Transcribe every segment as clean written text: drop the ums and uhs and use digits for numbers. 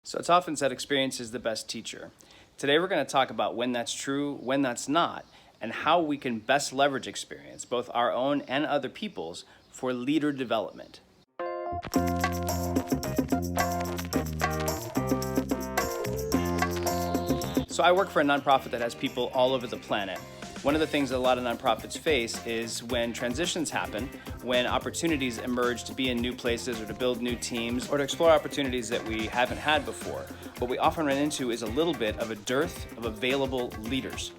So it's often said experience is the best teacher. Today we're going to talk about when that's true, when that's not, and how we can best leverage experience, both our own and other people's, for leader development. So I work for a nonprofit that has people all over the planet. One of the things that a lot of nonprofits face is when transitions happen, when opportunities emerge to be in new places or to build new teams or to explore opportunities that we haven't had before. What we often run into is a little bit of a dearth of available leaders.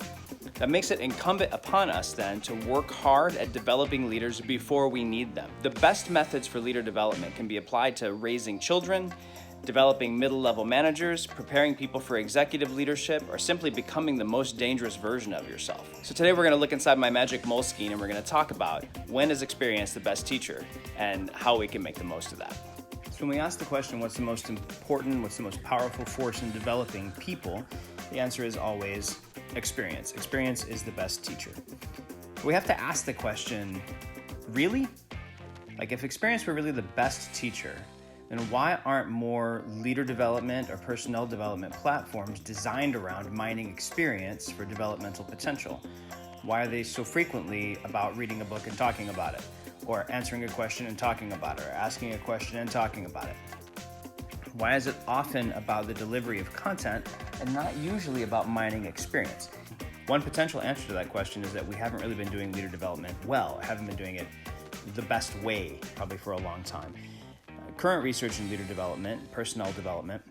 That makes it incumbent upon us then to work hard at developing leaders before we need them. The best methods for leader development can be applied to raising children, developing middle-level managers, preparing people for executive leadership, or simply becoming the most dangerous version of yourself. So today we're going to look inside my magic moleskine and we're going to talk about when is experience the best teacher and how we can make the most of that. So when we ask the question, what's the most important, what's the most powerful force in developing people, the answer is always experience. Experience is the best teacher. But we have to ask the question, really? Like if experience were really the best teacher, then why aren't more leader development or personnel development platforms designed around mining experience for developmental potential? Why are they so frequently about reading a book and talking about it, or answering a question and talking about it, or asking a question and talking about it? Why is it often about the delivery of content and not usually about mining experience? One potential answer to that question is that we haven't really been doing leader development well, haven't been doing it the best way, probably for a long time. Current research in leader development, personnel development,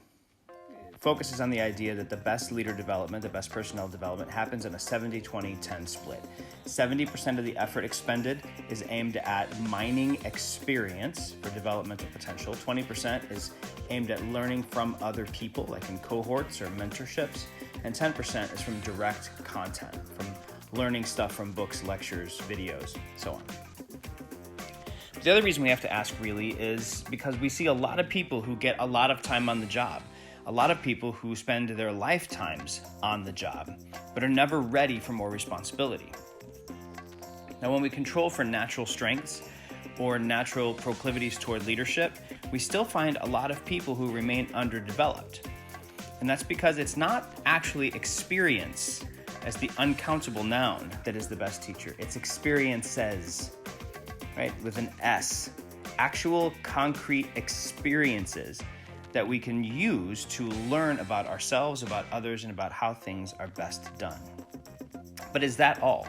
focuses on the idea that the best leader development, the best personnel development happens in a 70-20-10 split. 70% of the effort expended is aimed at mining experience for developmental potential. 20% is aimed at learning from other people, like in cohorts or mentorships. And 10% is from direct content, from learning stuff from books, lectures, videos, so on. The other reason we have to ask really is because we see a lot of people who get a lot of time on the job, a lot of people who spend their lifetimes on the job, but are never ready for more responsibility. Now, when we control for natural strengths or natural proclivities toward leadership, we still find a lot of people who remain underdeveloped. And that's because it's not actually experience as the uncountable noun that is the best teacher. It's experiences. Right, with an S, actual concrete experiences that we can use to learn about ourselves, about others, and about how things are best done. But is that all?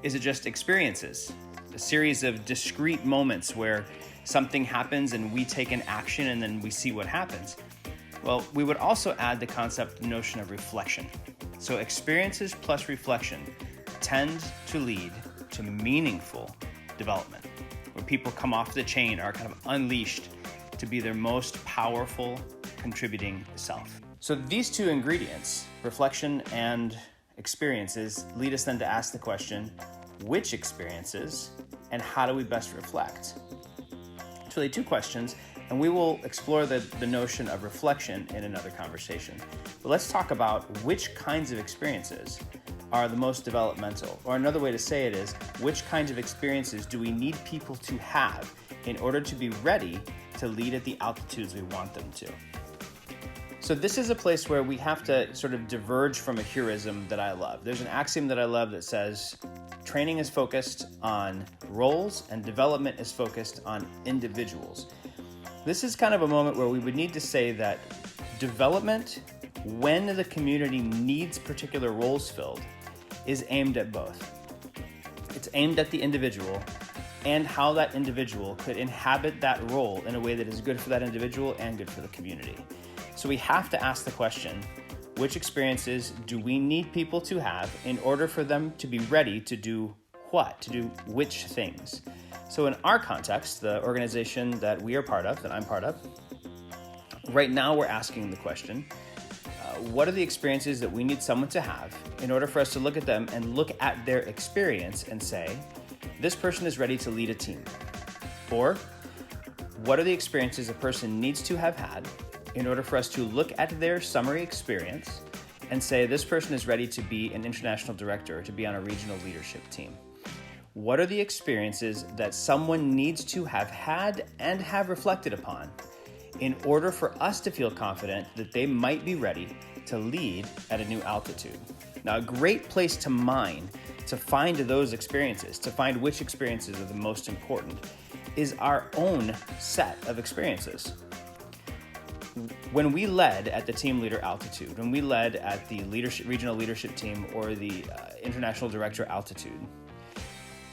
Is it just experiences? A series of discrete moments where something happens and we take an action and then we see what happens? Well, we would also add the concept, the notion of reflection. So experiences plus reflection tend to lead to meaningful development, where people come off the chain, are kind of unleashed to be their most powerful contributing self. So these two ingredients, reflection and experiences, lead us then to ask the question, which experiences and how do we best reflect? It's really two questions, and we will explore the notion of reflection in another conversation. But let's talk about which kinds of experiences are the most developmental, or another way to say it is, which kinds of experiences do we need people to have in order to be ready to lead at the altitudes we want them to? So this is a place where we have to sort of diverge from a heurism that I love. There's an axiom that I love that says, training is focused on roles and development is focused on individuals. This is kind of a moment where we would need to say that development, when the community needs particular roles filled, is aimed at both. It's aimed at the individual and how that individual could inhabit that role in a way that is good for that individual and good for the community. So we have to ask the question, which experiences do we need people to have in order for them to be ready to do what? To do which things? So in our context, the organization that we are part of, that I'm part of, right now we're asking the question, what are the experiences that we need someone to have in order for us to look at them and look at their experience and say, this person is ready to lead a team? Or what are the experiences a person needs to have had in order for us to look at their summary experience and say, this person is ready to be an international director or to be on a regional leadership team? What are the experiences that someone needs to have had and have reflected upon in order for us to feel confident that they might be ready to lead at a new altitude. Now, a great place to mine, to find those experiences, to find which experiences are the most important, is our own set of experiences. When we led at the team leader altitude, when we led at the regional leadership team or the international director altitude,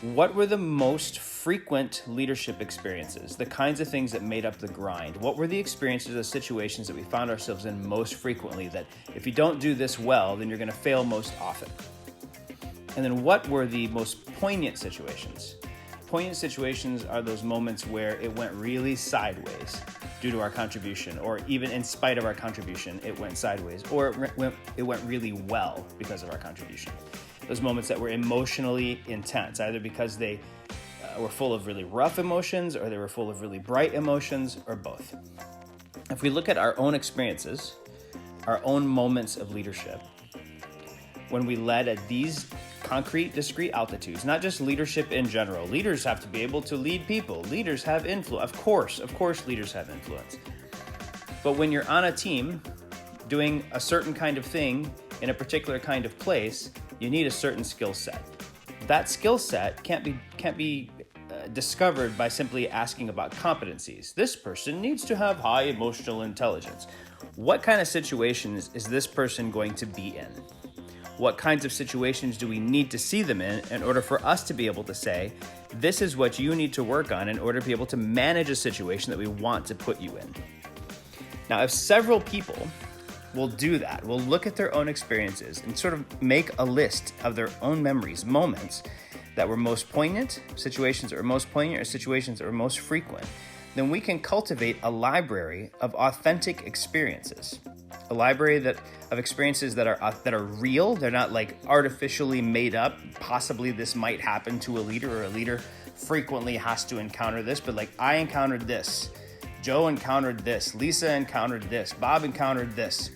what were the most frequent leadership experiences, the kinds of things that made up the grind? What were the experiences or situations that we found ourselves in most frequently that if you don't do this well, then you're going to fail most often? And then what were the most poignant situations? Poignant situations are those moments where it went really sideways due to our contribution, or even in spite of our contribution, it went sideways, or it went really well because of our contribution. Those moments that were emotionally intense, either because they were full of really rough emotions, or they were full of really bright emotions, or both. If we look at our own experiences, our own moments of leadership, when we led at these concrete, discrete altitudes, not just leadership in general. Leaders have to be able to lead people. Leaders have influence. Of course, leaders have influence. But when you're on a team doing a certain kind of thing in a particular kind of place, you need a certain skill set. That skill set can't be discovered by simply asking about competencies. This person needs to have high emotional intelligence. What kind of situations is this person going to be in? What kinds of situations do we need to see them in order for us to be able to say, this is what you need to work on in order to be able to manage a situation that we want to put you in? Now, if several people will do that, will look at their own experiences and sort of make a list of their own memories, moments that were most poignant, situations that were most poignant, or situations that were most frequent, then we can cultivate a library of authentic experiences. A library of experiences that are real. They're not like artificially made up. Possibly this might happen to a leader, or a leader frequently has to encounter this, but like, I encountered this, Joe encountered this, Lisa encountered this, Bob encountered this.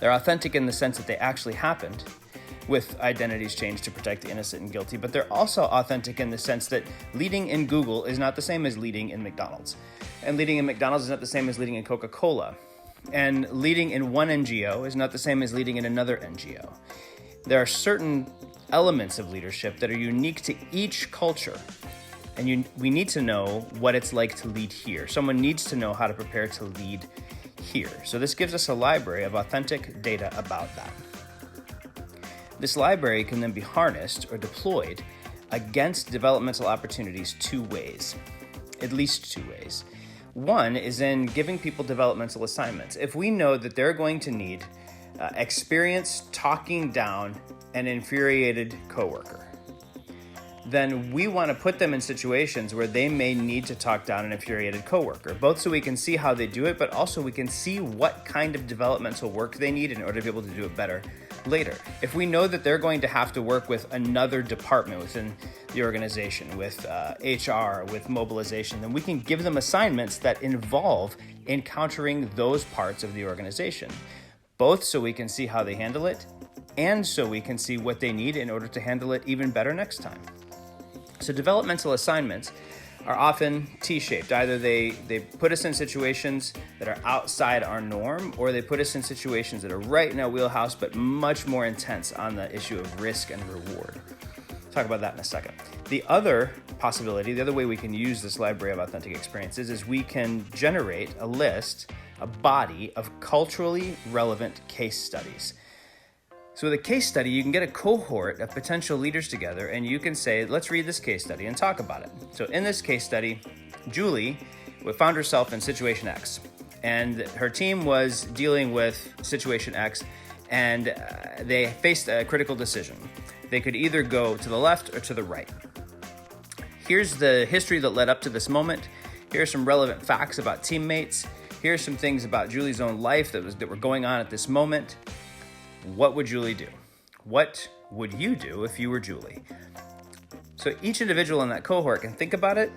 They're authentic in the sense that they actually happened, with identities changed to protect the innocent and guilty, but they're also authentic in the sense that leading in Google is not the same as leading in McDonald's. And leading in McDonald's is not the same as leading in Coca-Cola. And leading in one NGO is not the same as leading in another NGO. There are certain elements of leadership that are unique to each culture. And we need to know what it's like to lead here. Someone needs to know how to prepare to lead here. So this gives us a library of authentic data about that. This library can then be harnessed or deployed against developmental opportunities two ways, at least two ways. One is in giving people developmental assignments. If we know that they're going to need experience talking down an infuriated coworker, then we want to put them in situations where they may need to talk down an infuriated coworker, both so we can see how they do it, but also we can see what kind of developmental work they need in order to be able to do it better later. If we know that they're going to have to work with another department within the organization, with HR, with mobilization, then we can give them assignments that involve encountering those parts of the organization, both so we can see how they handle it and so we can see what they need in order to handle it even better next time. So developmental assignments are often T-shaped. Either they put us in situations that are outside our norm, or they put us in situations that are right in our wheelhouse, but much more intense on the issue of risk and reward. Talk about that in a second. The other possibility, the other way we can use this library of authentic experiences is we can generate a list, a body of culturally relevant case studies. So with a case study, you can get a cohort of potential leaders together and you can say, let's read this case study and talk about it. So in this case study, Julie found herself in situation X, and her team was dealing with situation X, and they faced a critical decision. They could either go to the left or to the right. Here's the history that led up to this moment. Here are some relevant facts about teammates. Here are some things about Julie's own life that were going on at this moment. What would Julie do? What would you do if you were Julie? So each individual in that cohort can think about it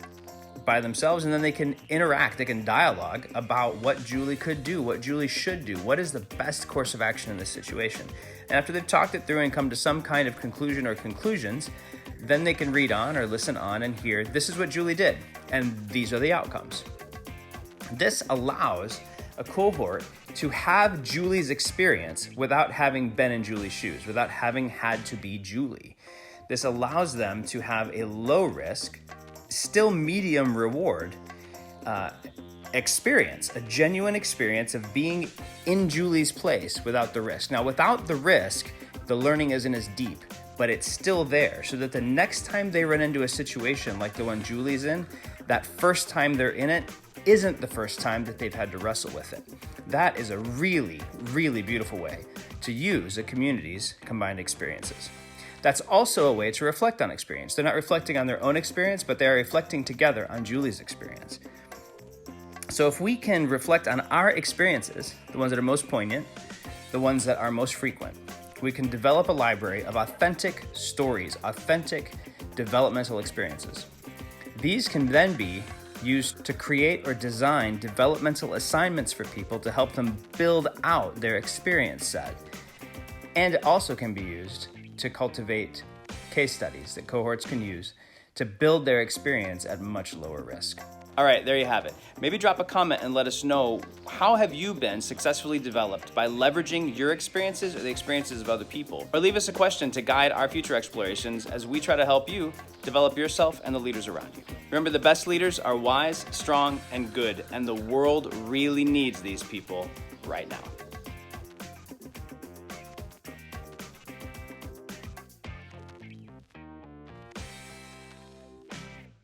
by themselves, and then they can interact, they can dialogue about what Julie could do, what Julie should do, what is the best course of action in this situation. And after they've talked it through and come to some kind of conclusion or conclusions, then they can read on or listen on and hear, this is what Julie did, and these are the outcomes. This allows a cohort to have Julie's experience without having been in Julie's shoes, without having had to be Julie. This allows them to have a low risk, still medium reward experience, a genuine experience of being in Julie's place without the risk. Now, without the risk, the learning isn't as deep, but it's still there, so that the next time they run into a situation like the one Julie's in, that first time they're in it isn't the first time that they've had to wrestle with it. That is a really, really beautiful way to use a community's combined experiences. That's also a way to reflect on experience. They're not reflecting on their own experience, but they're reflecting together on Julie's experience. So if we can reflect on our experiences, the ones that are most poignant, the ones that are most frequent, we can develop a library of authentic stories, authentic developmental experiences. These can then be used to create or design developmental assignments for people to help them build out their experience set. And it also can be used to cultivate case studies that cohorts can use to build their experience at much lower risk. All right, there you have it. Maybe drop a comment and let us know, how have you been successfully developed by leveraging your experiences or the experiences of other people? Or leave us a question to guide our future explorations as we try to help you develop yourself and the leaders around you. Remember, the best leaders are wise, strong, and good, and the world really needs these people right now.